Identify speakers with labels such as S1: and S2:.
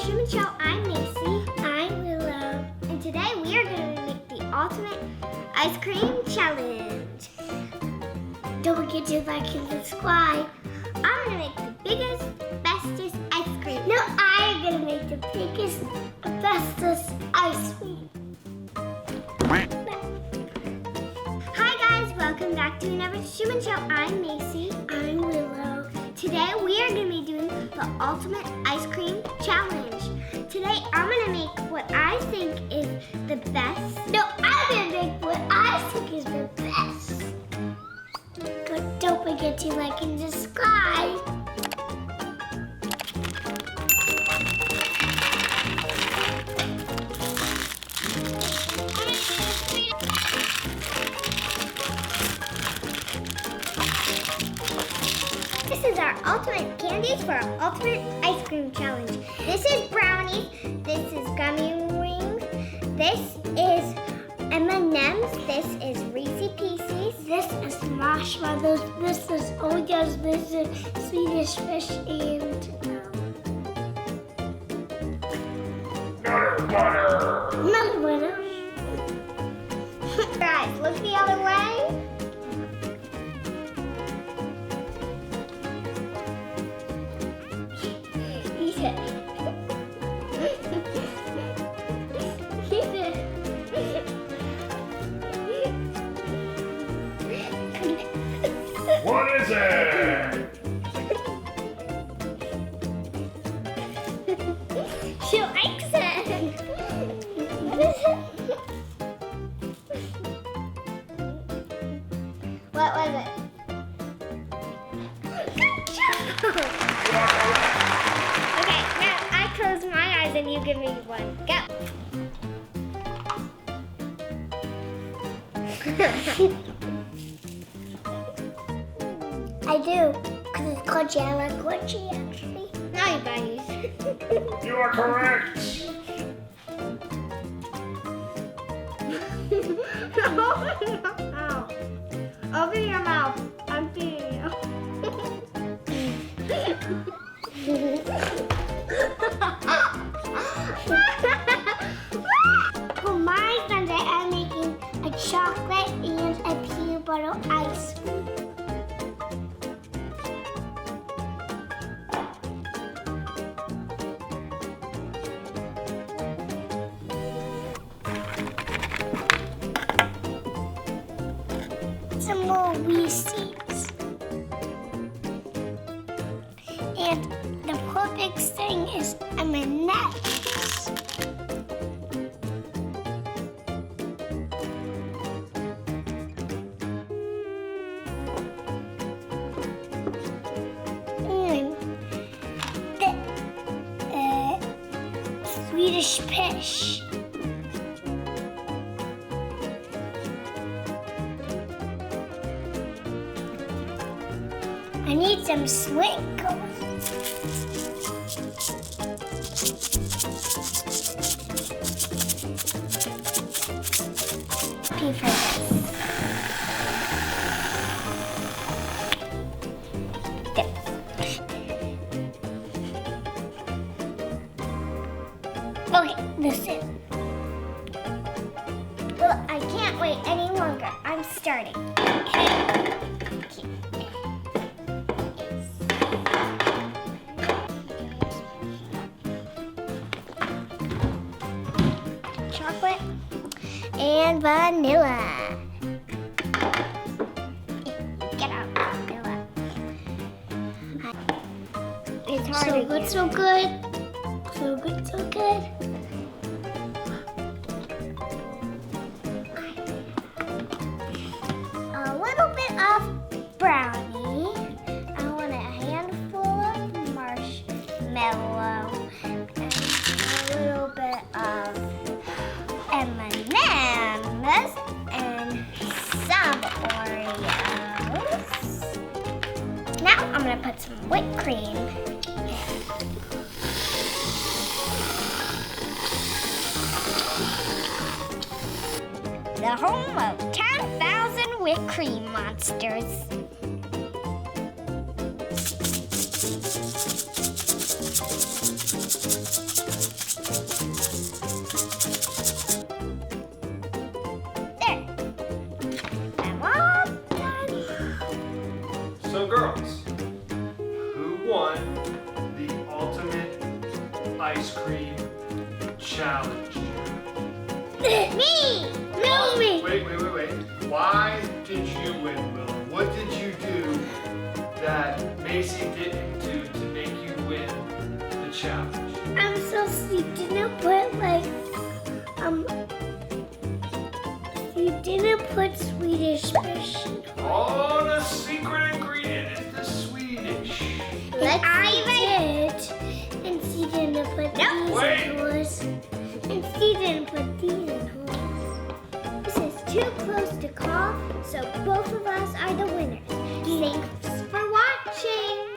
S1: Schuman Show. I'm Macy. I'm Willow. And today we are going to make the ultimate ice cream challenge. Don't forget to like and subscribe. I'm going to make the biggest, bestest ice cream. No, I'm going to make the biggest, bestest ice cream. Hi guys, welcome back to another Schuman Show. I'm Macy. I'm Willow. Today we are going to be doing the ultimate ice cream challenge. Today I'm going to make what I think is the best. No, I'm going to make what I think is the best. But don't forget to like and subscribe. This is our ultimate candies for our ultimate ice cream challenge. This is brownies. This is gummy rings. This is M&M's. This is Reese's Pieces. This is marshmallows. This is Oreos. This is Swedish fish and
S2: Butter.
S1: Guys, look the other way.
S2: What is it?
S1: She likes it. What is it? What was it? Good job! Okay, now I close my eyes and you give me one. Go. I do, because it's crunchy. I like crunchy, actually. Now you gotta use it.
S2: You are correct.
S1: Open your mouth. I'm feeding you. For my Sunday, I'm making a chocolate and a peanut butter ice cream. Some more Reese's. And the perfect thing is M&M's. Swedish fish. I need some sprinkles. Pay for this. There. Okay, this is. Well, I can't wait any longer. I'm starting. Okay. Chocolate and vanilla. Get out vanilla. It's hard to get. So good. So good, so good. A little bit of brownie. I want a handful of marshmallow. And a little bit of M&M's and some Oreos. Now I'm gonna put some whipped cream. The home of 10,000 whipped cream monsters.
S3: ice cream challenge?
S1: Me! No, me!
S3: Wait. Why did you win, Willow? What did you do that Macy didn't do to make you win the challenge?
S1: I'm so sleep. Didn't put Swedish fish.
S3: Oh, the secret ingredient is the Swedish.
S1: I did. And she didn't put these in hers. And she didn't put these in hers. This is too close to call, so both of us are the winners. Thanks for watching.